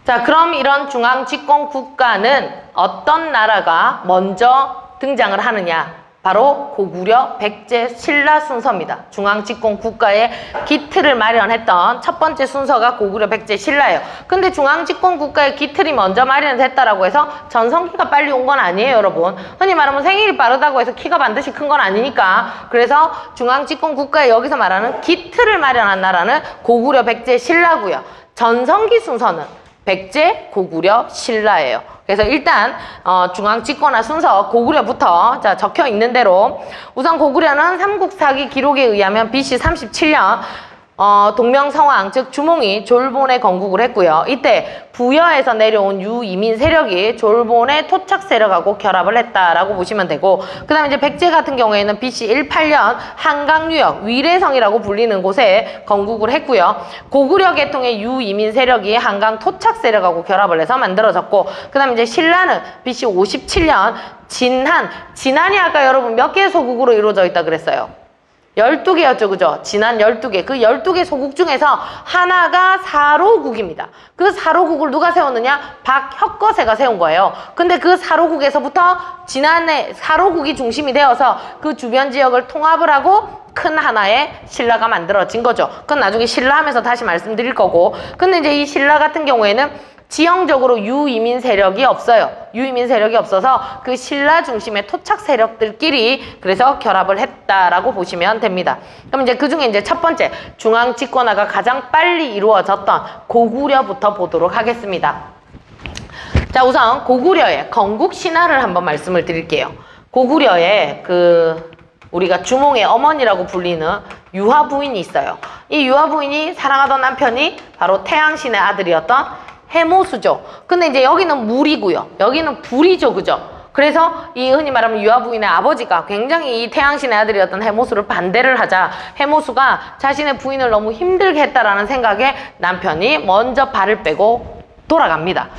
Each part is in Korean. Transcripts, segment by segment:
자, 그럼 이런 중앙 집권 국가는 어떤 나라가 먼저 등장을 하느냐? 바로 고구려, 백제, 신라 순서입니다. 중앙 집권 국가의 기틀을 마련했던 첫 번째 순서가 고구려, 백제, 신라예요. 근데 중앙 집권 국가의 기틀이 먼저 마련됐다라고 해서 전성기가 빨리 온 건 아니에요, 여러분. 흔히 말하면 생일이 빠르다고 해서 키가 반드시 큰 건 아니니까. 그래서 중앙 집권 국가에 여기서 말하는 기틀을 마련한 나라는 고구려, 백제, 신라고요. 전성기 순서는 백제, 고구려, 신라예요. 그래서 일단 중앙 집권화 순서 고구려부터 자 적혀 있는 대로 우선 고구려는 삼국사기 기록에 의하면 BC 37년 동명성왕 즉 주몽이 졸본에 건국을 했고요. 이때 부여에서 내려온 유이민 세력이 졸본의 토착 세력하고 결합을 했다라고 보시면 되고, 그 다음에 이제 백제 같은 경우에는 BC 18년 한강유역 위례성이라고 불리는 곳에 건국을 했고요. 고구려 계통의 유이민 세력이 한강 토착 세력하고 결합을 해서 만들어졌고, 그 다음에 이제 신라는 BC 57년 진한이 아까 여러분 몇 개의 소국으로 이루어져 있다 그랬어요? 12개였죠, 그죠? 진한 12개. 그 12개 소국 중에서 하나가 사로국입니다. 그 사로국을 누가 세웠느냐? 박혁거세가 세운 거예요. 근데 그 사로국에서부터 진한의 사로국이 중심이 되어서 그 주변 지역을 통합을 하고 큰 하나의 신라가 만들어진 거죠. 그건 나중에 신라 하면서 다시 말씀드릴 거고. 근데 이제 이 신라 같은 경우에는 지형적으로 유이민 세력이 없어요. 유이민 세력이 없어서 그 신라 중심의 토착 세력들끼리 그래서 결합을 했다라고 보시면 됩니다. 그럼 이제 그 중에 이제 첫 번째 중앙 집권화가 가장 빨리 이루어졌던 고구려부터 보도록 하겠습니다. 자, 우선 고구려의 건국 신화를 한번 말씀을 드릴게요. 고구려의 우리가 주몽의 어머니라고 불리는 유화 부인이 있어요. 이 유화 부인이 사랑하던 남편이 바로 태양신의 아들이었던 해모수죠. 근데 이제 여기는 물이고요. 여기는 불이죠. 그죠? 그래서 이 흔히 말하면 유화 부인의 아버지가 굉장히 이 태양신의 아들이었던 해모수를 반대를 하자 해모수가 자신의 부인을 너무 힘들게 했다라는 생각에 남편이 먼저 발을 빼고 돌아갑니다.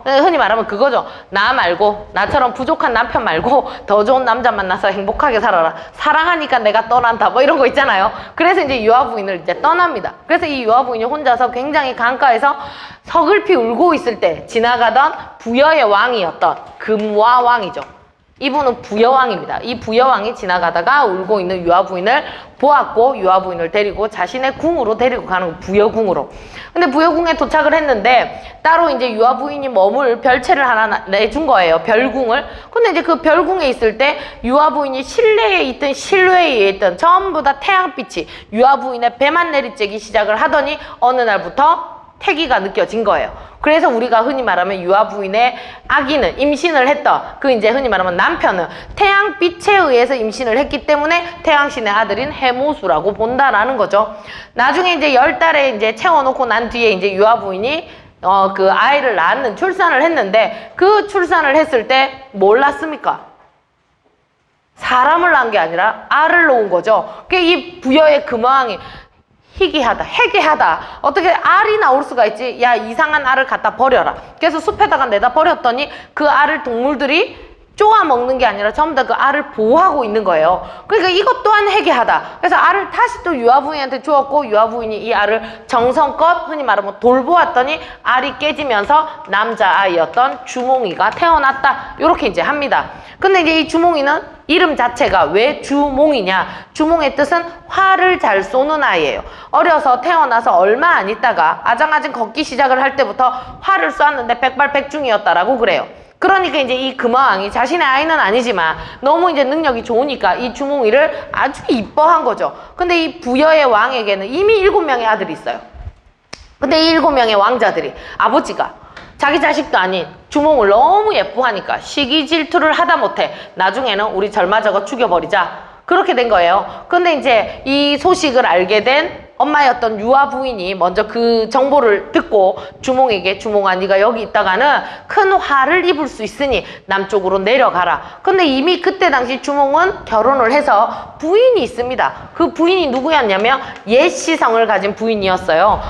흔히 말하면 그거죠. 나 말고, 나처럼 부족한 남편 말고 더 좋은 남자 만나서 행복하게 살아라. 사랑하니까 내가 떠난다. 뭐 이런 거 있잖아요. 그래서 이제 유화 부인을 이제 떠납니다. 그래서 이 유화 부인이 혼자서 굉장히 강가에서 서글피 울고 있을 때 지나가던 부여의 왕이었던 금와 왕이죠. 이분은 부여왕입니다. 이 부여왕이 지나가다가 울고 있는 유화 부인을 보았고 유화 부인을 데리고 자신의 궁으로 데리고 가는 부여궁으로. 근데 부여궁에 도착을 했는데 따로 이제 유화 부인이 머물 별채를 하나 내준 거예요. 별궁을. 근데 이제 그 별궁에 있을 때 유화 부인이 실내에 있든 실외에 있든 전부 다 태양빛이 유화 부인의 배만 내리쬐기 시작을 하더니 어느 날부터 태기가 느껴진 거예요. 그래서 우리가 흔히 말하면 유화 부인의 아기는 임신을 했던 그 이제 흔히 말하면 남편은 태양빛에 의해서 임신을 했기 때문에 태양신의 아들인 해모수라고 본다라는 거죠. 나중에 이제 10달에 이제 채워놓고 난 뒤에 이제 유화 부인이 그 아이를 낳는 출산을 했는데 그 출산을 했을 때 뭘 낳습니까? 사람을 낳은 게 아니라 알을 놓은 거죠. 그게 이 부여의 금왕이 희귀하다, 해괴하다. 어떻게 알이 나올 수가 있지? 야, 이상한 알을 갖다 버려라. 그래서 숲에다가 내다 버렸더니 그 알을 동물들이 쪼아 먹는 게 아니라 전부 다 그 알을 보호하고 있는 거예요. 그러니까 이것 또한 해괴하다. 그래서 알을 다시 또 유화 부인한테 주었고 유화 부인이 이 알을 정성껏 흔히 말하면 돌보았더니 알이 깨지면서 남자아이였던 주몽이가 태어났다. 이렇게 이제 합니다. 근데 이제 이 주몽이는 이름 자체가 왜 주몽이냐? 주몽의 뜻은 활을 잘 쏘는 아이예요. 어려서 태어나서 얼마 안 있다가 아장아장 걷기 시작을 할 때부터 활을 쏘았는데 백발백중이었다라고 그래요. 그러니까 이제 이 금왕이 자신의 아이는 아니지만 너무 이제 능력이 좋으니까 이 주몽이를 아주 이뻐한 거죠. 근데 이 부여의 왕에게는 이미 7명의 아들이 있어요. 근데 이 7명의 왕자들이 아버지가 자기 자식도 아닌 주몽을 너무 예뻐하니까 시기 질투를 하다 못해 나중에는 우리 절마저거 죽여버리자 그렇게 된 거예요. 근데 이제 이 소식을 알게 된 엄마였던 유화 부인이 먼저 그 정보를 듣고 주몽에게 주몽아 네가 여기 있다가는 큰 화를 입을 수 있으니 남쪽으로 내려가라. 근데 이미 그때 당시 주몽은 결혼을 해서 부인이 있습니다. 그 부인이 누구였냐면 예시성을 가진 부인이었어요.